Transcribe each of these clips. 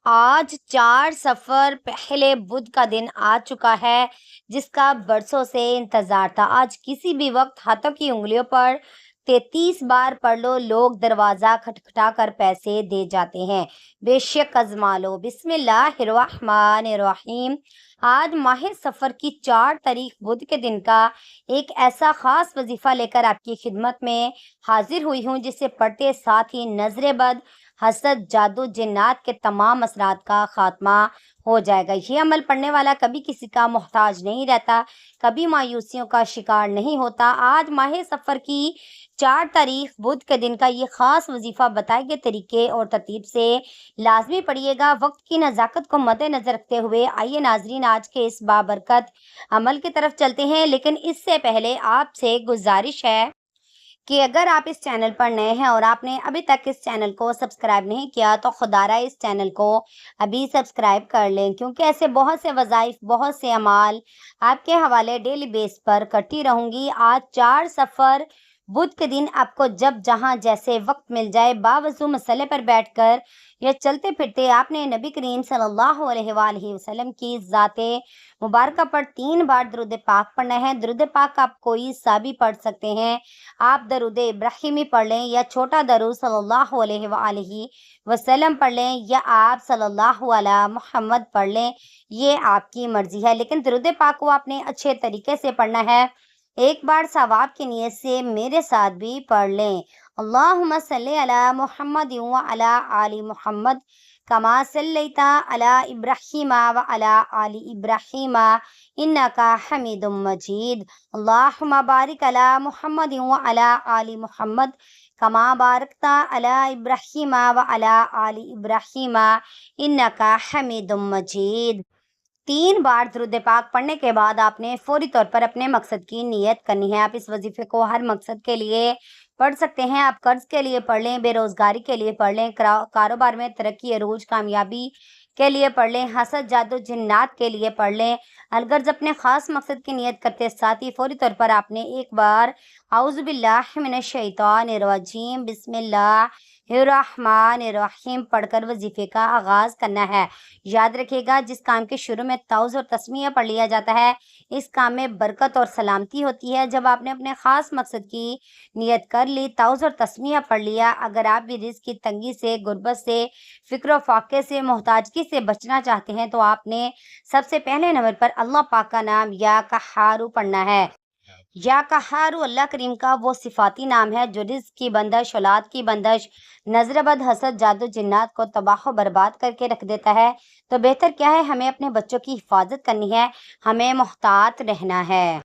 آج 4 سفر پہلے بدھ کا دن آ چکا ہے جس کا برسوں سے انتظار تھا۔ آج کسی بھی وقت ہاتھوں کی انگلیوں پر 33 بار پڑھ لو، لوگ دروازہ کھٹکھٹا کر پیسے دے جاتے ہیں۔ بے شک آزما لو۔ بسم اللہ الرحمن الرحیم۔ آج ماہ سفر کی 4 تاریخ بدھ کے دن کا ایک ایسا خاص وظیفہ لے کر آپ کی خدمت میں حاضر ہوئی ہوں جسے پڑھتے ساتھ ہی نظر بد، حسد، جادو، جنات کے تمام اثرات کا خاتمہ ہو جائے گا۔ یہ عمل پڑھنے والا کبھی کسی کا محتاج نہیں رہتا، کبھی مایوسیوں کا شکار نہیں ہوتا۔ آج ماہ سفر کی 4 تاریخ بدھ کے دن کا یہ خاص وظیفہ بتائے گئے طریقے اور ترتیب سے لازمی پڑھیے گا۔ وقت کی نزاکت کو مد نظر رکھتے ہوئے آئیے ناظرین آج کے اس بابرکت عمل کی طرف چلتے ہیں، لیکن اس سے پہلے آپ سے گزارش ہے کہ اگر آپ اس چینل پر نئے ہیں اور آپ نے ابھی تک اس چینل کو سبسکرائب نہیں کیا تو خدارہ اس چینل کو ابھی سبسکرائب کر لیں، کیونکہ ایسے بہت سے وظائف، بہت سے اعمال آپ کے حوالے ڈیلی بیس پر کرتی رہوں گی۔ آج 4 سفر بدھ کے دن آپ کو جب جہاں جیسے وقت مل جائے باوضو مسئلے پر بیٹھ کر یا چلتے پھرتے آپ نے نبی کریم صلی اللہ علیہ وآلہ وسلم کی ذات مبارکہ پر 3 بار درود پاک پڑھنا ہے۔ درود پاک آپ کوئی سا بھی پڑھ سکتے ہیں، آپ درود ابراہیمی پڑھ لیں یا چھوٹا درود صلی اللہ علیہ وآلہ وسلم پڑھ لیں یا آپ صلی اللہ علیہ محمد پڑھ لیں، یہ آپ کی مرضی ہے، لیکن درود پاک کو آپ نے اچھے طریقے سے پڑھنا ہے۔ ایک بار ثواب کی نیت سے میرے ساتھ بھی پڑھ لیں۔ اللہم صلی علی محمد وعلی آل محمد کما صلیت علی ابراہیم وعلی آل ابراہیم انکا حمید مجید۔ اللہم بارک علی محمد وعلی آل محمد کما بارکت علی ابراہیم وعلی آل ابراہیم انکا حمید مجید۔ 3 بار درود پاک پڑھنے کے بعد آپ نے فوری طور پر اپنے مقصد کی نیت کرنی ہے۔ آپ اس وظیفے کو ہر مقصد کے لیے پڑھ سکتے ہیں۔ آپ قرض کے لیے پڑھ لیں، بے روزگاری کے لیے پڑھ لیں، کاروبار میں ترقی، عروج، کامیابی کے لیے پڑھ لیں، حسد، جادو، جنات کے لیے پڑھ لیں۔ الغرض اپنے خاص مقصد کی نیت کرتے ساتھ ہی فوری طور پر آپ نے ایک بار اعوذ باللہ من الشیطان الرجیم بسم اللہ الرحمن الرحیم پڑھ کر وظیفے کا آغاز کرنا ہے۔ یاد رکھیے گا، جس کام کے شروع میں تعوذ اور تسمیہ پڑھ لیا جاتا ہے اس کام میں برکت اور سلامتی ہوتی ہے۔ جب آپ نے اپنے خاص مقصد کی نیت کر لی، تعوذ اور تسمیہ پڑھ لیا، اگر آپ بھی رزق کی تنگی سے، غربت سے، فکر و فاقے سے، محتاجگی سے بچنا چاہتے ہیں تو آپ نے سب سے پہلے نمبر پر اللہ پاک کا نام یا قہارو پڑھنا ہے۔ یا قہارو اللہ کریم کا وہ صفاتی نام ہے جو رزق کی بندش، اولاد کی بندش، نظر بد، حسد، جادو، جنات کو تباہ و برباد کر کے رکھ دیتا ہے۔ تو بہتر کیا ہے، ہمیں اپنے بچوں کی حفاظت کرنی ہے، ہمیں محتاط رہنا ہے۔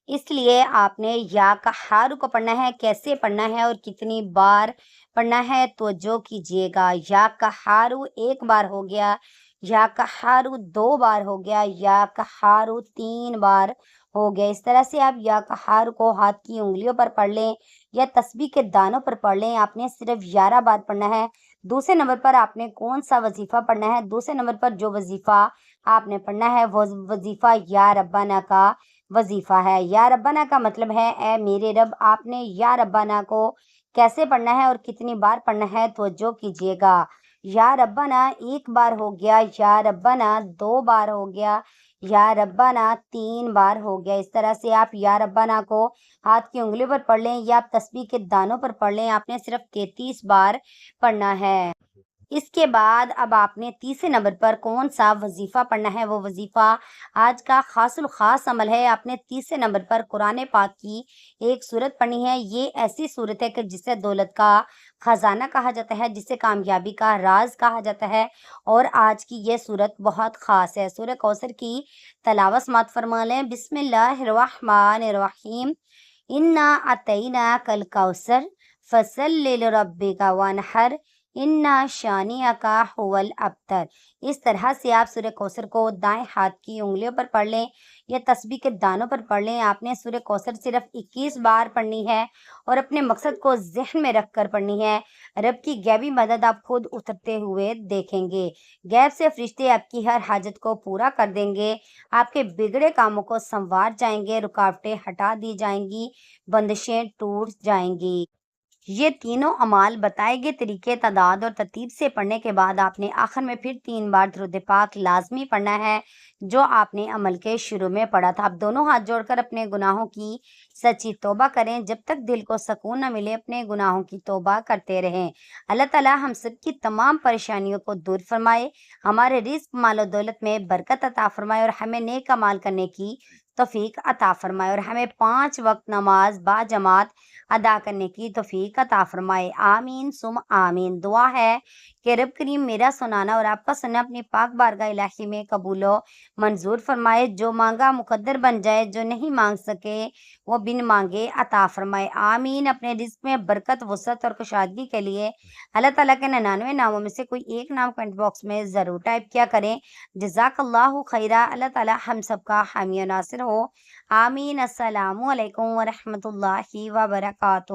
اس لیے آپ نے یا قہارو کو پڑھنا ہے۔ کیسے پڑھنا ہے اور کتنی بار پڑھنا ہے توجہ کیجیے گا۔ یا قہارو 1 بار ہو گیا، یا قہارو 2 بار ہو گیا، یا قہارو 3 بار ہو گیا۔ اس طرح سے آپ یا قہارو کو ہاتھ کی انگلیوں پر پڑھ لیں یا تسبیح کے دانوں پر پڑھ لیں۔ آپ نے صرف 11 بار پڑھنا ہے۔ دوسرے نمبر پر آپ نے کون سا وظیفہ پڑھنا ہے؟ دوسرے نمبر پر جو وظیفہ آپ نے پڑھنا ہے وہ وظیفہ یا ربنا کا وظیفہ ہے۔ یا ربنا کا مطلب ہے اے میرے رب۔ آپ نے یا ربنا کو کیسے پڑھنا ہے اور کتنی بار پڑھنا ہے توجہ کیجیے گا۔ یا ربنا 1 بار ہو گیا، یا ربنا 2 بار ہو گیا، یا ربنا 3 بار ہو گیا۔ اس طرح سے آپ یا ربنا کو ہاتھ کی انگلیوں پر پڑھ لیں یا آپ تسبیح کے دانوں پر پڑھ لیں۔ آپ نے صرف 33 بار پڑھنا ہے۔ اس کے بعد اب آپ نے تیسرے نمبر پر کون سا وظیفہ پڑھنا ہے؟ وہ وظیفہ آج کا خاص الخاص عمل ہے۔ آپ نے تیسرے نمبر پر قرآن پاک کی ایک سورت پڑھنی ہے۔ یہ ایسی سورت ہے کہ جسے دولت کا خزانہ کہا جاتا ہے، جسے کامیابی کا راز کہا جاتا ہے، اور آج کی یہ سورت بہت خاص ہے۔ سورہ کوثر کی تلاوت سماعت فرما لیں۔ بسم اللہ الرحمن الرحیم۔ انا اعطیناک الکوثر فصلی لربک وانحر انا شانئک هو الابتر۔ اس طرح سے آپ سورہ کوثر کو دائیں ہاتھ کی انگلیوں پر پڑھ لیں یا تسبیح کے دانوں پر پڑھ لیں۔ آپ نے سورہ کوثر صرف 21 بار پڑھنی ہے اور اپنے مقصد کو ذہن میں رکھ کر پڑھنی ہے۔ رب کی غیبی مدد آپ خود اترتے ہوئے دیکھیں گے۔ غیب سے فرشتے آپ کی ہر حاجت کو پورا کر دیں گے، آپ کے بگڑے کاموں کو سنوار جائیں گے، رکاوٹیں ہٹا دی جائیں گی، بندشیں ٹوٹ جائیں گی۔ یہ تینوں اعمال بتائے گئے طریقے، تعداد اور ترتیب سے پڑھنے کے بعد آپ نے آخر میں پھر 3 بار درود پاک لازمی پڑھنا ہے، جو آپ نے عمل کے شروع میں پڑھا تھا۔ آپ دونوں ہاتھ جوڑ کر اپنے گناہوں کی سچی توبہ کریں، جب تک دل کو سکون نہ ملے اپنے گناہوں کی توبہ کرتے رہیں۔ اللہ تعالیٰ ہم سب کی تمام پریشانیوں کو دور فرمائے، ہمارے رزق، مال و دولت میں برکت عطا فرمائے اور ہمیں نیک اعمال کرنے کی توفیق عطا فرمائے، اور ہمیں 5 وقت نماز با جماعت ادا کرنے کی توفیق عطا فرمائے۔ آمین ثم آمین۔ دعا ہے کہ رب کریم میرا سنانا اور آپ کا سننا اپنی پاک بارگاہ الہی میں قبول و منظور فرمائے، جو مانگا مقدر بن جائے، جو نہیں مانگ سکے وہ بن مانگے عطا فرمائے۔ آمین۔ اپنے رزق میں برکت، وسعت اور کشادگی کے لیے اللہ تعالیٰ کے 99 ناموں میں سے کوئی ایک نام کمنٹ باکس میں ضرور ٹائپ کیا کریں۔ جزاک اللہ خیرہ۔ اللہ تعالیٰ ہم سب کا حامی و ناصر ہو۔ آمین۔ السلام علیکم ورحمۃ اللہ وبرکاتہ۔